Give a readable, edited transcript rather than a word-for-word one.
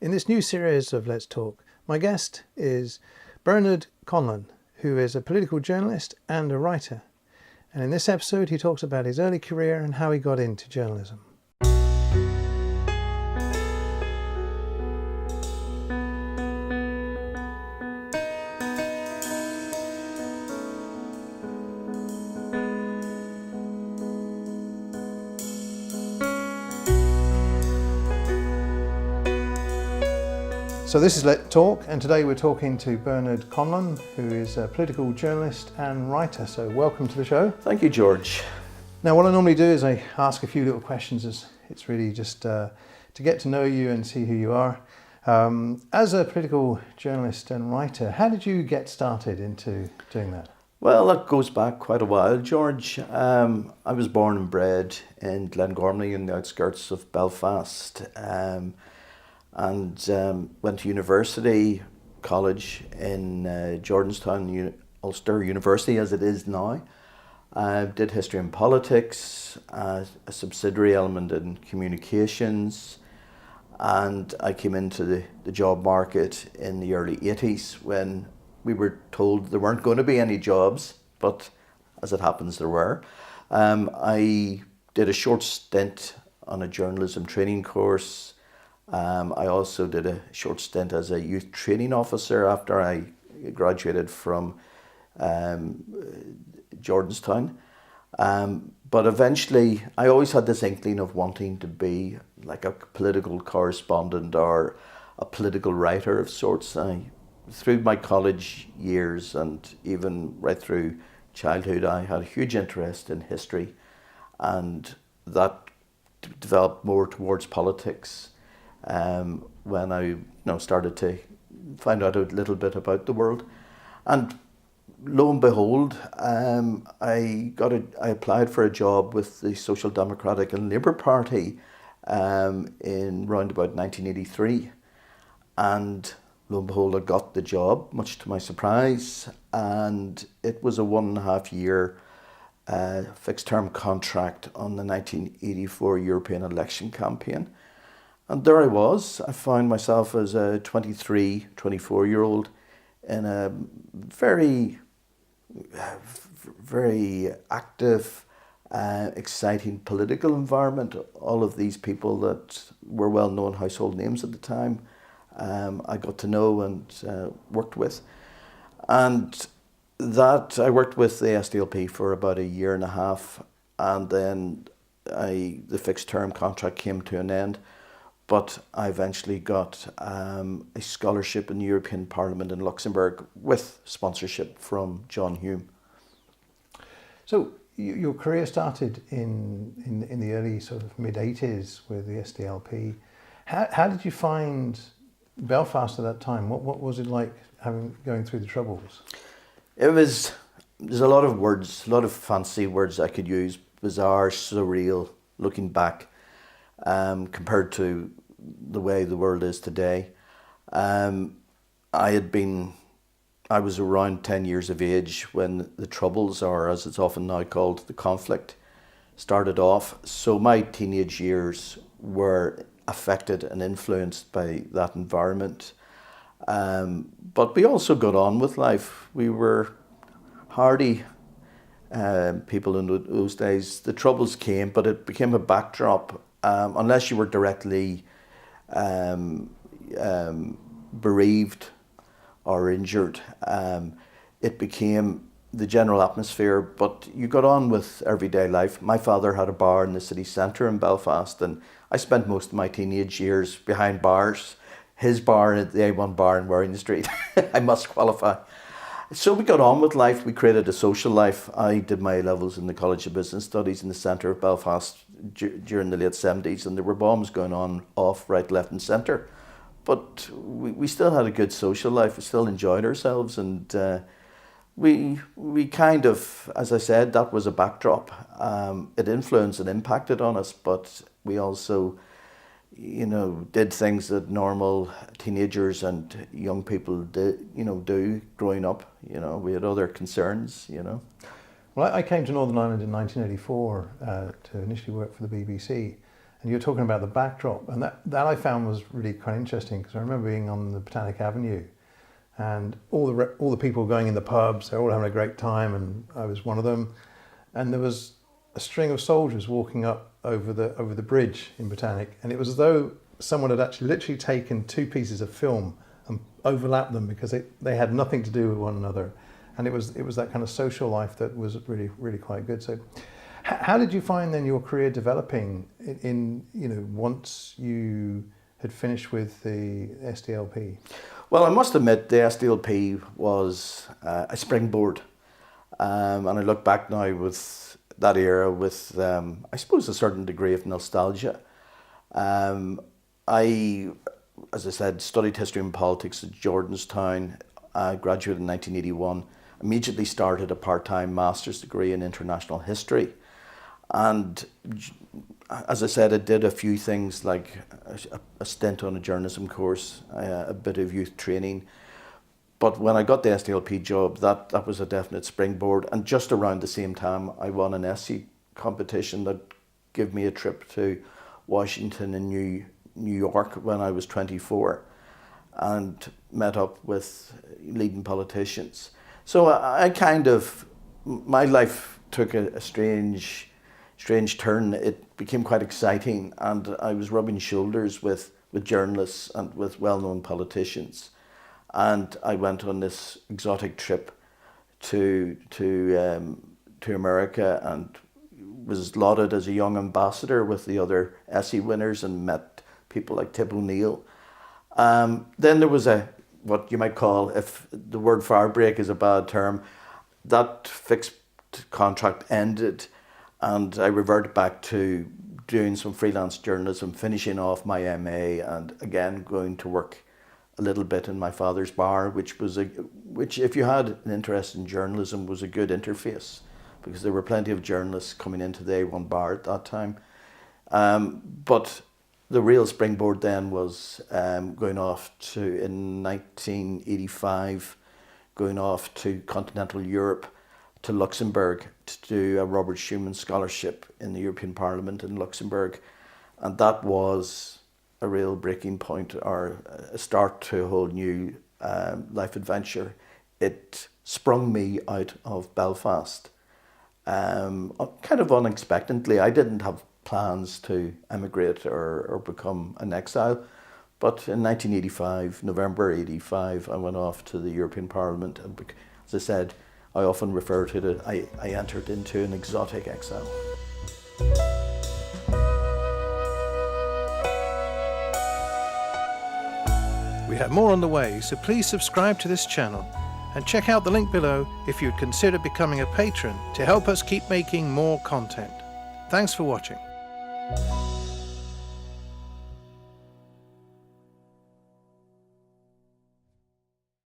In this new series of Let's Talk, my guest is Bernard Conlon, who is a political journalist and a writer. And in this episode, he talks about his early career and how he got into journalism. So this is Let's Talk, and today we're talking to Bernard Conlon, who is a political journalist and writer. So welcome to the show. Thank you, George. Now, what I normally do is I ask a few little questions. As it's really just to get to know you and see who you are. As a political journalist and writer, how did you get started into doing that? Well, that goes back quite a while, George. I was born and bred in Glengormley in the outskirts of Belfast. And went to university, college in Jordanstown, Ulster University as it is now. I did history and politics, a subsidiary element in communications, and I came into the job market in the early 80s when we were told there weren't going to be any jobs, but as it happens there were. I did a short stint on a journalism training course. I also did a short stint as a youth training officer after I graduated from Jordanstown. But eventually, I always had this inkling of wanting to be like a political correspondent or a political writer of sorts. Through my college years and even right through childhood, I had a huge interest in history, and that developed more towards politics. When I started to find out a little bit about the world, and lo and behold, I applied for a job with the Social Democratic and Labour Party in round about 1983, and lo and behold, I got the job, much to my surprise, and it was a 1.5 year fixed term contract on the 1984 European election campaign. And there I was. I found myself as a 23, 24-year-old in a very, very active, exciting political environment. All of these people that were well-known household names at the time, I got to know and worked with. And that I worked with the SDLP for about 1.5 years, and then the fixed-term contract came to an end. But I eventually got a scholarship in the European Parliament in Luxembourg with sponsorship from John Hume. So your career started in the early sort of mid-80s with the SDLP. How did you find Belfast at that time? What was it like going through the Troubles? There's a lot of words, a lot of fancy words I could use. Bizarre, surreal, looking back. Compared to the way the world is today. I was around 10 years of age when the Troubles, or as it's often now called, the conflict, started off. So my teenage years were affected and influenced by that environment. But we also got on with life. We were hardy people in those days. The Troubles came, but it became a backdrop. Unless you were directly bereaved or injured, it became the general atmosphere, but you got on with everyday life. My father had a bar in the city centre in Belfast, and I spent most of my teenage years behind bars. His bar at the A1 bar in Waring Street, I must qualify. So we got on with life. We created a social life. I did my A-levels in the College of Business Studies in the centre of Belfast during the late 70s, and there were bombs going on off, right, left and centre. But we still had a good social life. We still enjoyed ourselves, and we kind of, as I said, that was a backdrop. It influenced and impacted on us, but we also did things that normal teenagers and young people do growing up. We had other concerns, Well, I came to Northern Ireland in 1984 to initially work for the BBC, And you're talking about the backdrop, and that I found was really quite interesting, because I remember being on the Botanic Avenue, and all the people going in the pubs, they're all having a great time, and I was one of them. And there was a string of soldiers walking up over the bridge in Botanic, and it was as though someone had actually literally taken two pieces of film and overlapped them, because they had nothing to do with one another. And it was that kind of social life that was really, really quite good. So how did you find then your career developing in once you had finished with the SDLP? Well, I must admit the SDLP was a springboard. And I look back now with that era with, I suppose, a certain degree of nostalgia. I, as I said, studied history and politics at Jordanstown. I graduated in 1981, immediately started a part-time master's degree in international history. And as I said, I did a few things like a stint on a journalism course, a bit of youth training. But when I got the SDLP job, that was a definite springboard. And just around the same time, I won an essay competition that gave me a trip to Washington and New York when I was 24, and met up with leading politicians. So I kind of, my life took a strange turn. It became quite exciting, and I was rubbing shoulders with journalists and with well-known politicians. And I went on this exotic trip to America, and was lauded as a young ambassador with the other essay winners, and met people like O Neill. Then there was what you might call, if the word firebreak is a bad term, that fixed contract ended, and I reverted back to doing some freelance journalism, finishing off my MA, and again going to work a little bit in my father's bar, which if you had an interest in journalism was a good interface, because there were plenty of journalists coming into the A1 bar at that time. But the real springboard then was going off in 1985, going off to continental Europe, to Luxembourg, to do a Robert Schuman Scholarship in the European Parliament in Luxembourg. And that was a real breaking point, or a start to a whole new life adventure. It sprung me out of Belfast, kind of unexpectedly. I didn't have plans to emigrate or become an exile, but in 1985, November 85, I went off to the European Parliament, and as I said, I often refer to it, I entered into an exotic exile. We have more on the way, so please subscribe to this channel and check out the link below if you'd consider becoming a patron to help us keep making more content. Thanks for watching.